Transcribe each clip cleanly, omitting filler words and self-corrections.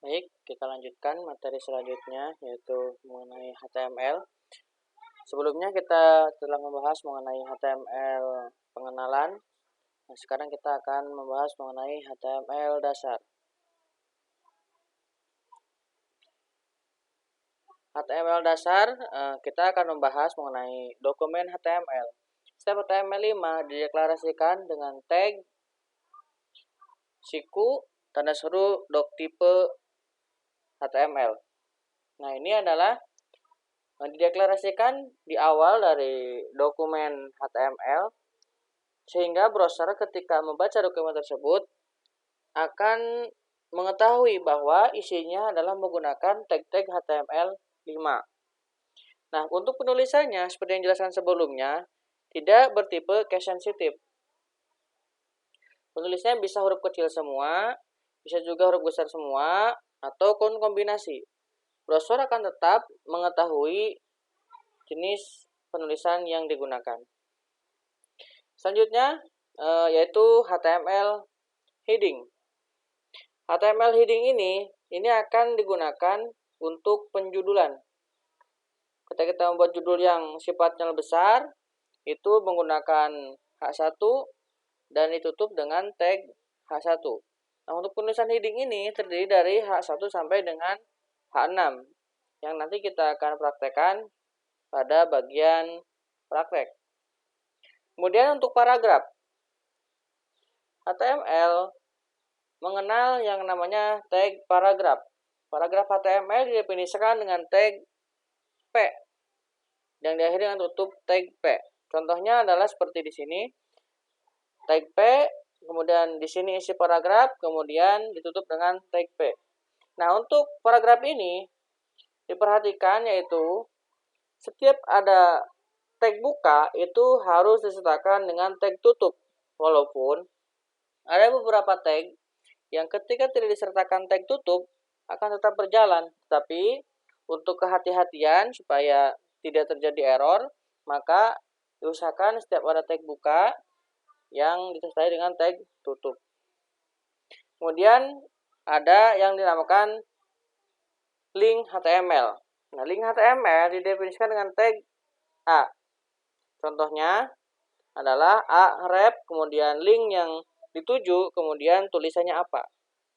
Baik, kita lanjutkan materi selanjutnya yaitu mengenai HTML. Sebelumnya kita telah membahas mengenai HTML pengenalan. Nah, sekarang kita akan membahas mengenai HTML dasar. HTML dasar, kita akan membahas mengenai dokumen HTML. Setiap HTML5 dideklarasikan dengan tag, siku, tanda seru, doctype, HTML. Nah, ini adalah dideklarasikan di awal dari dokumen HTML, sehingga browser ketika membaca dokumen tersebut akan mengetahui bahwa isinya adalah menggunakan tag-tag HTML5. Nah, untuk penulisannya seperti yang dijelaskan sebelumnya, tidak bertipe case sensitive. Penulisnya bisa huruf kecil semua, bisa juga huruf besar semua, atau kombinasi. Browser akan tetap mengetahui jenis penulisan yang digunakan. Selanjutnya yaitu HTML heading. HTML heading ini akan digunakan untuk penjudulan. Ketika kita membuat judul yang sifatnya lebih besar, itu menggunakan H1 dan ditutup dengan tag H1. Nah, untuk penulisan heading ini terdiri dari H1 sampai dengan H6 yang nanti kita akan praktekkan pada bagian praktek. Kemudian untuk paragraf, HTML mengenal yang namanya tag paragraf. Paragraf HTML didefinisikan dengan tag P yang diakhiri dengan tutup tag P. Contohnya adalah seperti di sini. Tag P, kemudian di sini isi paragraf, kemudian ditutup dengan tag P. Nah, untuk paragraf ini diperhatikan yaitu setiap ada tag buka itu harus disertakan dengan tag tutup. Walaupun ada beberapa tag yang ketika tidak disertakan tag tutup akan tetap berjalan. Tapi untuk kehati-hatian supaya tidak terjadi error, maka diusahakan setiap ada tag buka yang disertai dengan tag tutup. Kemudian ada yang dinamakan link HTML. Nah, link HTML didefinisikan dengan tag A. Contohnya adalah A ref, kemudian link yang dituju, kemudian tulisannya apa.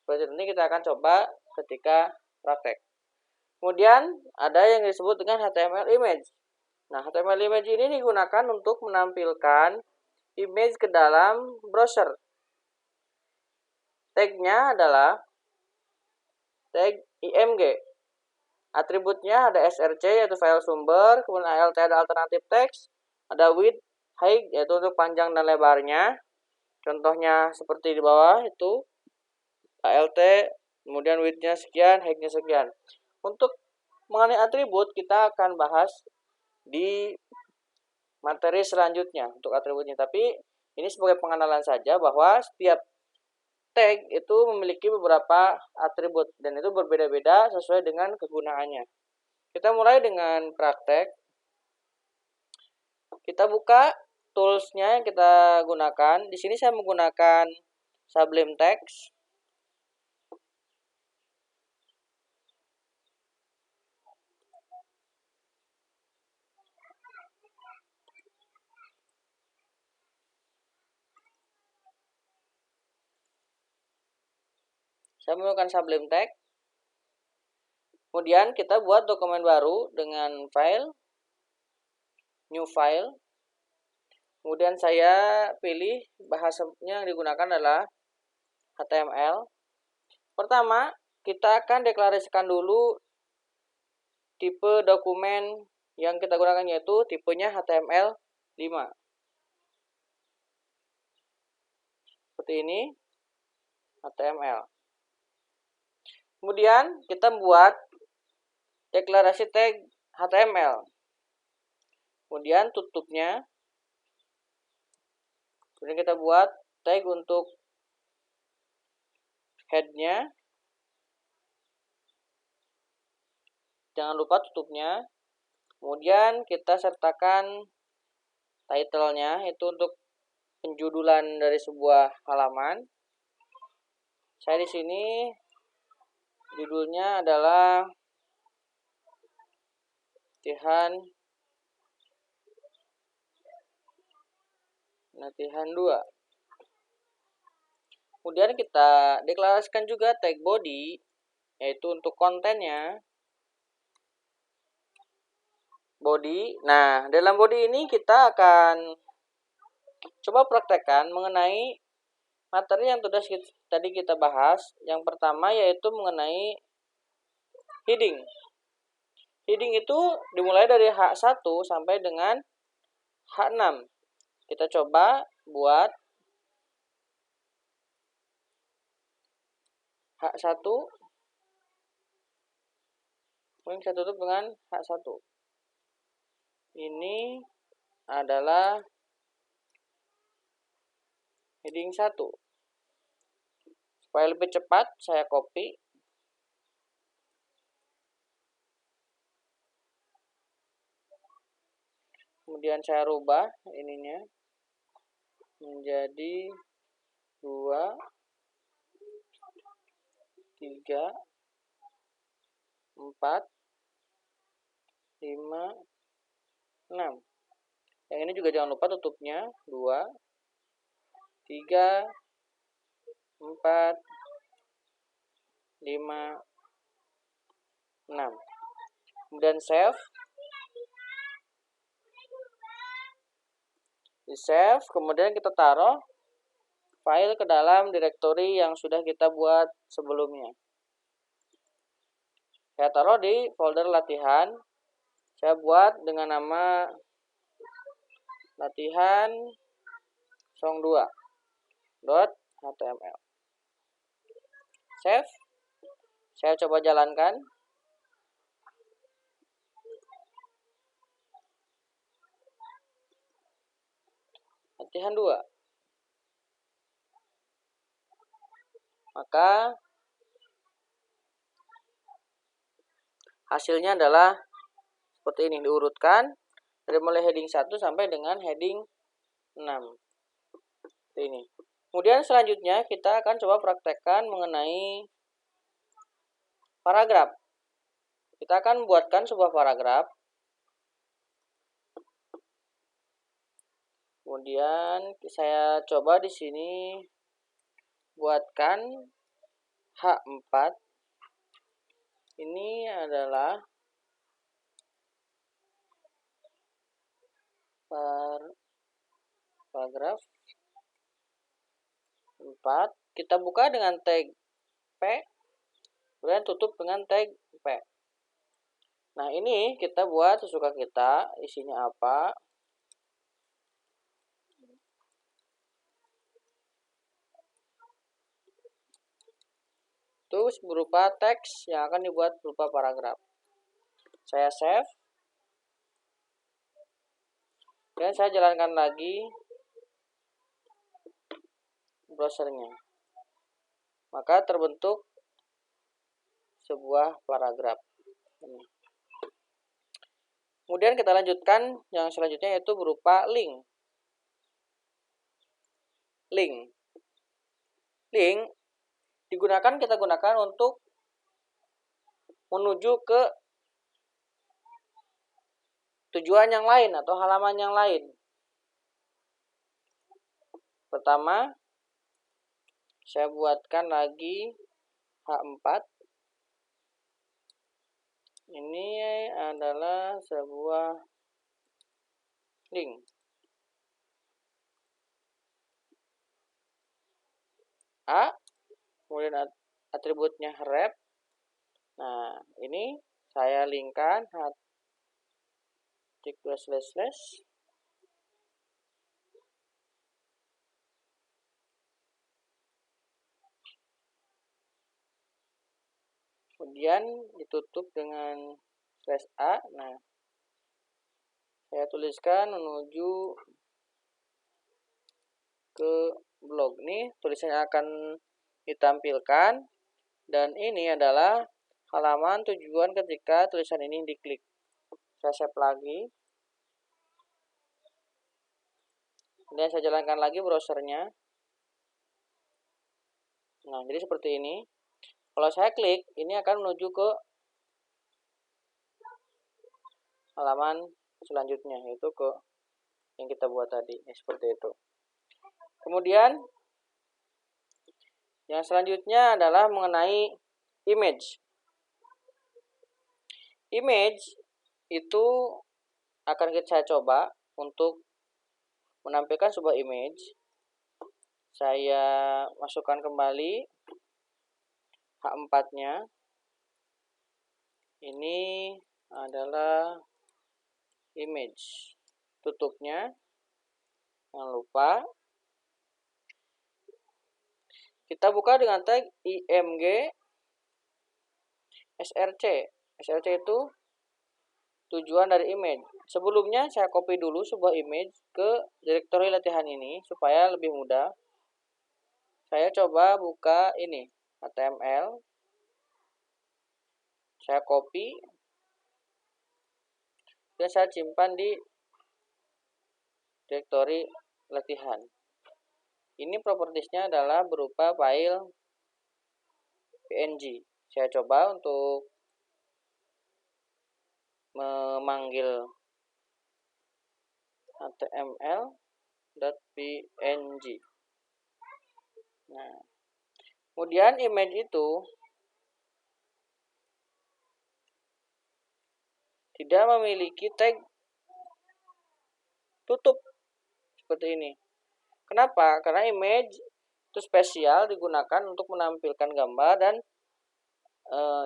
Seperti ini kita akan coba ketika praktek. Kemudian ada yang disebut dengan HTML image. Nah, HTML image ini digunakan untuk menampilkan image ke dalam browser. Tagnya adalah tag img. Atributnya ada src yaitu file sumber, kemudian alt ada alternatif teks, ada width, height yaitu untuk panjang dan lebarnya. Contohnya seperti di bawah itu alt, kemudian width-nya sekian, height-nya sekian. Untuk mengenai atribut kita akan bahas di materi selanjutnya untuk atributnya. Tapi ini sebagai pengenalan saja bahwa setiap tag itu memiliki beberapa atribut dan itu berbeda-beda sesuai dengan kegunaannya. Kita mulai dengan praktek. Kita buka tools-nya yang kita gunakan. Di sini saya menggunakan Sublime Text. Saya menggunakan Sublime Text. Kemudian kita buat dokumen baru dengan file, new file. Kemudian saya pilih bahasanya yang digunakan adalah HTML. Pertama, kita akan deklarasikan dulu tipe dokumen yang kita gunakan yaitu tipenya HTML5. Seperti ini, HTML. Kemudian kita buat deklarasi tag HTML. Kemudian tutupnya. Kemudian kita buat tag untuk head-nya. Jangan lupa tutupnya. Kemudian kita sertakan title-nya, itu untuk penjudulan dari sebuah halaman. Saya di sini Judulnya adalah latihan 2. Kemudian kita deklarasikan juga tag body, yaitu untuk kontennya. Body. Nah, dalam body ini kita akan coba praktekkan mengenai materi yang sudah tadi kita bahas. Yang pertama yaitu mengenai heading. Heading itu dimulai dari H1 sampai dengan H6. Kita coba buat H1. Kemudian kita tutup dengan H1. Ini adalah heading 1. Supaya lebih cepat, saya copy. Kemudian saya rubah ininya menjadi 2, 3, 4, 5, 6. Yang ini juga jangan lupa tutupnya. 2, 3, 4, 5, 6. Kemudian save. Di save, kemudian kita taruh file ke dalam directory yang sudah kita buat sebelumnya. Saya taruh di folder latihan. Saya buat dengan nama latihan song2.html. Save. Saya coba jalankan. Latihan 2. Maka hasilnya adalah seperti ini, diurutkan dari mulai heading 1 sampai dengan heading 6. Seperti ini. Kemudian selanjutnya kita akan coba praktekkan mengenai paragraf. Kita akan buatkan sebuah paragraf. Kemudian saya coba di sini buatkan H4. Ini adalah paragraf 4. Kita buka dengan tag P, kemudian tutup dengan tag P. Nah, ini kita buat sesuka kita, isinya apa. Itu berupa teks yang akan dibuat berupa paragraf. Saya save. Dan saya jalankan lagi browsernya. Maka terbentuk sebuah paragraf. Kemudian kita lanjutkan yang selanjutnya yaitu berupa link. Link kita gunakan untuk menuju ke tujuan yang lain atau halaman yang lain. Pertama, saya buatkan lagi H4. Ini adalah sebuah link. A, kemudian atributnya ref. Nah, ini saya linkkan // kemudian ditutup dengan /a. Nah, saya tuliskan menuju ke blog. Ini tulisannya akan ditampilkan, dan ini adalah halaman tujuan ketika tulisan ini diklik. Saya save lagi. Kemudian saya jalankan lagi browsernya. Nah, jadi seperti ini. Kalau saya klik, ini akan menuju ke halaman selanjutnya, yaitu ke yang kita buat tadi, seperti itu. Kemudian yang selanjutnya adalah mengenai image. Image itu akan saya coba untuk menampilkan sebuah image. Saya masukkan kembali H4-nya. Ini adalah image. Tutupnya, jangan lupa. Kita buka dengan tag img src. src itu tujuan dari image. Sebelumnya saya copy dulu sebuah image ke directory latihan ini supaya lebih mudah. Saya coba buka ini HTML. Saya copy dan saya simpan di directory latihan. Ini propertiesnya adalah berupa file PNG. Saya coba untuk memanggil html.png. Nah, kemudian image itu tidak memiliki tag tutup seperti ini. Kenapa? Karena image itu spesial digunakan untuk menampilkan gambar dan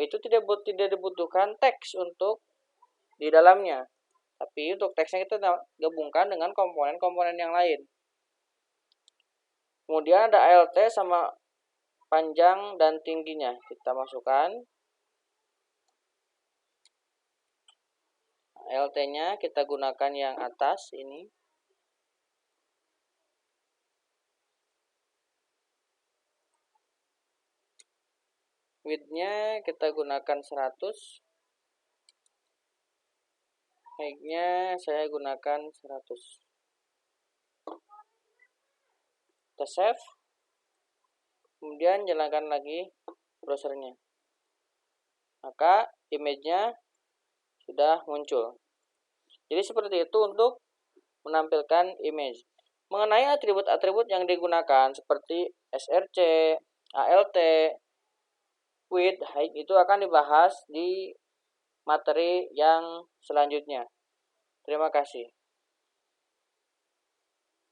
itu tidak dibutuhkan teks untuk di dalamnya. Tapi untuk teksnya kita gabungkan dengan komponen-komponen yang lain. Kemudian ada ALT sama panjang dan tingginya. Kita masukkan. ALT-nya kita gunakan yang atas ini. Width-nya kita gunakan 100. Height-nya saya gunakan 100. Kita save. Kemudian jalankan lagi browsernya. Maka image-nya sudah muncul. Jadi seperti itu untuk menampilkan image. Mengenai atribut-atribut yang digunakan seperti src, ALT, width, height itu akan dibahas di materi yang selanjutnya. Terima kasih.